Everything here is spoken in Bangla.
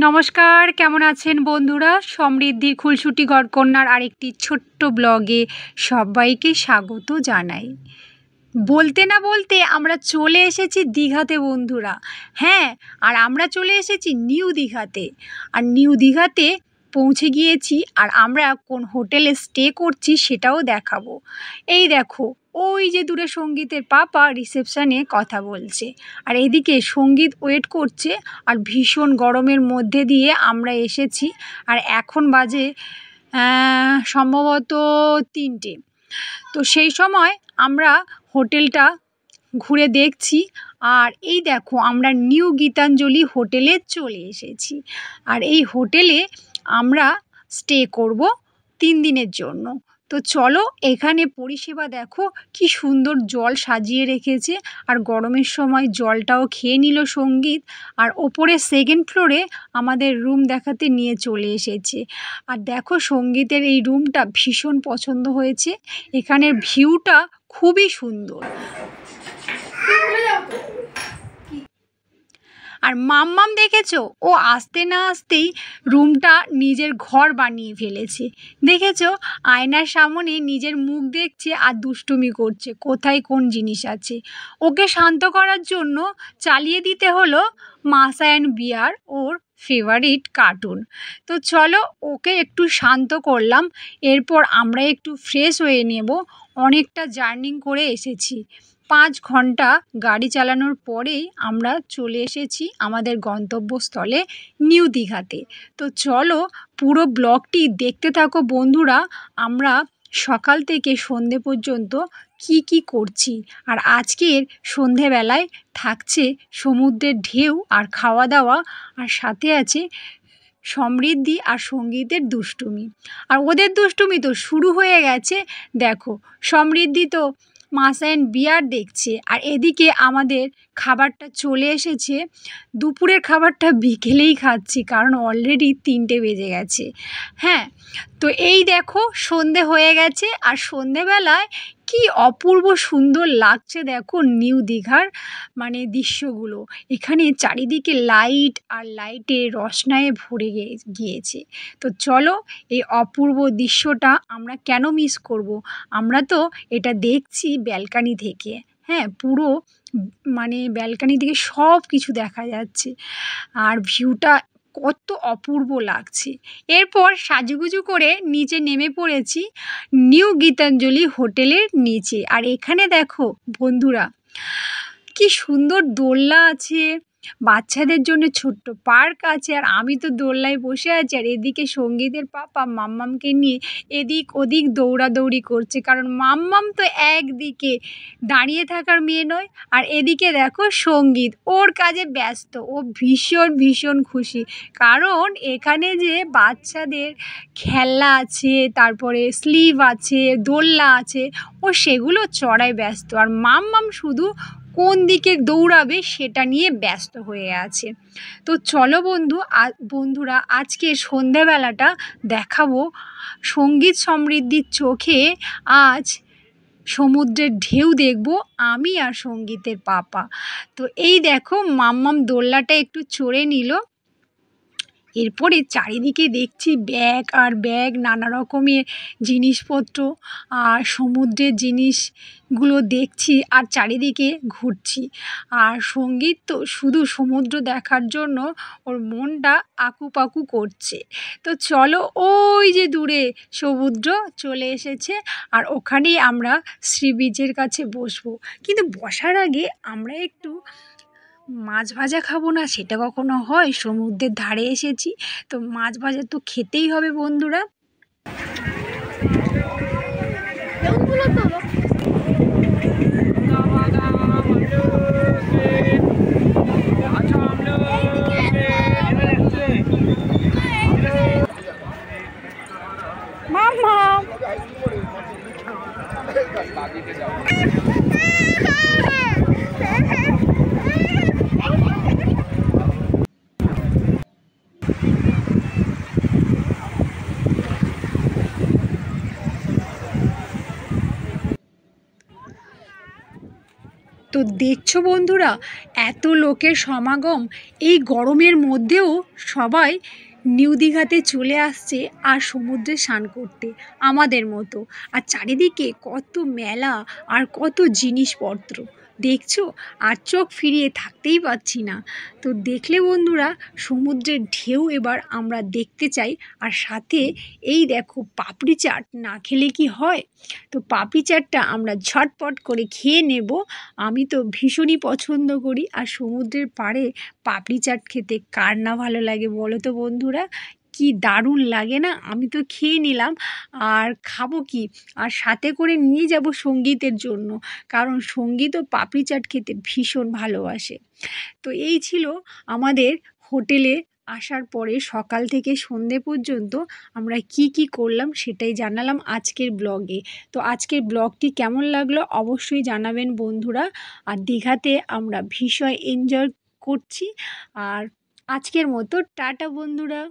নমস্কার, কেমন আছেন বন্ধুরা? সমৃদ্ধির খুলসুটি ঘরকন্যার আরেকটি ছোট্ট ব্লগে সবাইকে স্বাগত জানাই। বলতে না বলতে আমরা চলে এসেছি দীঘাতে বন্ধুরা। হ্যাঁ, আর আমরা চলে এসেছি নিউ দীঘাতে। আর নিউ দীঘাতে পৌঁছে গিয়েছি, আর আমরা কোন হোটেলে স্টে করছি সেটাও দেখাবো। এই দেখো, ওই যে দূরে সঙ্গীতের পাপা রিসেপশানে কথা বলছে, আর এদিকে সঙ্গীত ওয়েট করছে। আর ভীষণ গরমের মধ্যে দিয়ে আমরা এসেছি, আর এখন বাজে সম্ভবত 3টে। তো সেই সময় আমরা হোটেলটা ঘুরে দেখছি। আর এই দেখো, আমরা নিউ গীতাঞ্জলি হোটেলে চলে এসেছি। আর এই হোটেলে আমরা স্টে করব 3 দিনের জন্য। তো চলো, এখানে পরিষেবা দেখো কি সুন্দর, জল সাজিয়ে রেখেছে। আর গরমের সময় জলটাও খেয়ে নিল সঙ্গীত। আর ওপরে 2nd ফ্লোরে আমাদের রুম দেখাতে নিয়ে চলে এসেছে। আর দেখো, সঙ্গীতের এই রুমটা ভীষণ পছন্দ হয়েছে। এখানের ভিউটা খুবই সুন্দর। আর মাম্মাম দেখেছো, ও আসতে না আসতেই রুমটা নিজের ঘর বানিয়ে ফেলেছে। দেখেছো, আয়নার সামনে নিজের মুখ দেখছে আর দুষ্টুমি করছে, কোথায় কোন জিনিস আছে। ওকে শান্ত করার জন্য চালিয়ে দিতে হলো মাসা অ্যান্ড বিয়ার, ওর ফেভারিট কার্টুন। তো চলো, ওকে একটু শান্ত করলাম। এরপর আমরা একটু ফ্রেশ হয়ে নেব। অনেকটা জার্নি করে এসেছি। 5 ঘন্টা গাড়ি চালানোর পরেই আমরা চলে এসেছি আমাদের গন্তব্যস্থলে নিউ দীঘাতে। তো চলো, পুরো ব্লগটি দেখতে থাকো বন্ধুরা। আমরা সকাল থেকে সন্ধে পর্যন্ত কি করছি। আর আজকের সন্ধেবেলায় থাকছে সমুদ্রের ঢেউ আর খাওয়া দাওয়া, আর সাথে আছে সমৃদ্ধি আর সঙ্গীতের দুষ্টুমি। আর ওদের দুষ্টুমি তো শুরু হয়ে গেছে। দেখো, সমৃদ্ধি তো মাসা অ্যান্ড বিয়ার দেখছে, আর এদিকে আমাদের খাবারটা চলে এসেছে। দুপুরের খাবারটা বিকেলেই খাচ্ছি, কারণ অলরেডি 3টে বেজে গেছে। হ্যাঁ, তো এই দেখো, সন্ধে হয়ে গেছে। আর সন্ধেবেলায় কি অপূর্ব সুন্দর লাগছে দেখো নিউ দীঘার দৃশ্যগুলো। এখানে চারিদিকে লাইট আর লাইটে রসনায় ভরে গিয়েছে। তো চলো, এই অপূর্ব দৃশ্যটা আমরা কেন মিস করব? আমরা তো এটা দেখছি ব্যালকানি থেকে। হ্যাঁ, পুরো ব্যালকানি থেকে সব কিছু দেখা যাচ্ছে, আর ভিউটা কত অপূর্ব লাগছে। এরপর সাজুগুজু করে নিচে নেমে পড়েছি নিউ গীতাঞ্জলি হোটেলের নিচে। আর এখানে দেখো বন্ধুরা, কি সুন্দর দোলনা আছে, বাচ্চাদের জন্য ছোট্ট পার্ক আছে। আর আমি তো দোলনায় বসে আছি, আর এদিকে সঙ্গীতের পাপা মাম্মামকে নিয়ে এদিক ওদিক দৌড়াদৌড়ি করছে, কারণ মাম্মাম তো একদিকে দাঁড়িয়ে থাকার মেয়ে নয়। আর এদিকে দেখো সঙ্গীত ওর কাজে ব্যস্ত, ও ভীষণ খুশি, কারণ এখানে যে বাচ্চাদের খেলনা আছে, তারপরে স্লিভ আছে, দোলনা আছে, ও সেগুলো চড়ায় ব্যস্ত। আর মাম্মাম শুধু কোন দিকে দৌড়াবে সেটা নিয়ে ব্যস্ত হয়ে আছে। তো চলো বন্ধুরা, আজকে সন্ধেবেলাটা দেখাবো সঙ্গীত সমৃদ্ধির চোখে। আজ সমুদ্রের ঢেউ দেখব আমি আর সঙ্গীতের পাপা। তো এই দেখো, মাম্মাম দোলনাটা একটু চড়ে নিল। এরপরে চারিদিকে দেখছি ব্যাগ আর ব্যাগ, নানা রকমের জিনিসপত্র আর সমুদ্রের জিনিসগুলো দেখছি, আর চারিদিকে ঘুরছি। আর সঙ্গীত তো শুধু সমুদ্র দেখার জন্য ওর মনটা আকুপাকু করছে। তো চলো, ওই যে দূরে সমুদ্র চলে এসেছে, আর ওখানেই আমরা সি বিচের কাছে বসবো। কিন্তু বসার আগে আমরা একটু মাছ ভাজা খাবো না, সেটা কখনো হয়? সমুদ্রের ধারে এসেছি, তো মাছ ভাজা তো খেতেই হবে বন্ধুরা। মামা তো দেখছো বন্ধুরা, এত লোকের সমাগম এই গরমের মধ্যেও সবাই নিউ দীঘাতে চলে আসছে আর সমুদ্রে স্নান করতে আমাদের মতো। আর চারিদিকে কত মেলা আর কত জিনিসপত্র দেখছো, আর চোখ ফিরিয়ে থাকতেই পারছি না। তো দেখলে বন্ধুরা, সমুদ্রের ঢেউ এবার আমরা দেখতে চাই। আর সাথে এই দেখো পাপড়ি চাট, না খেলে কি হয়। তো পাপড়ি চাটটা আমরা ঝটপট করে খেয়ে নেব। আমি তো ভীষণই পছন্দ করি, আর সমুদ্রের পাড়ে পাপড়ি চাট খেতে কার না ভালো লাগে বলো তো বন্ধুরা। কি দারুণ লাগে না। আমি তো খেয়ে নিলাম, আর খাবো কি, আর সাথে করে নিয়ে যাব সঙ্গীতের জন্য, কারণ সঙ্গীতও পাপড়ি চাট খেতে ভীষণ ভালোবাসে। তো এই ছিল আমাদের হোটেলে আসার পরে সকাল থেকে সন্ধে পর্যন্ত আমরা কি কি করলাম সেটাই জানালাম আজকের ব্লগে। তো আজকের ব্লগটি কেমন লাগলো অবশ্যই জানাবেন বন্ধুরা। আর দীঘাতে আমরা ভীষণ এনজয় করছি। আর আজকের মতো টাটা বন্ধুরা।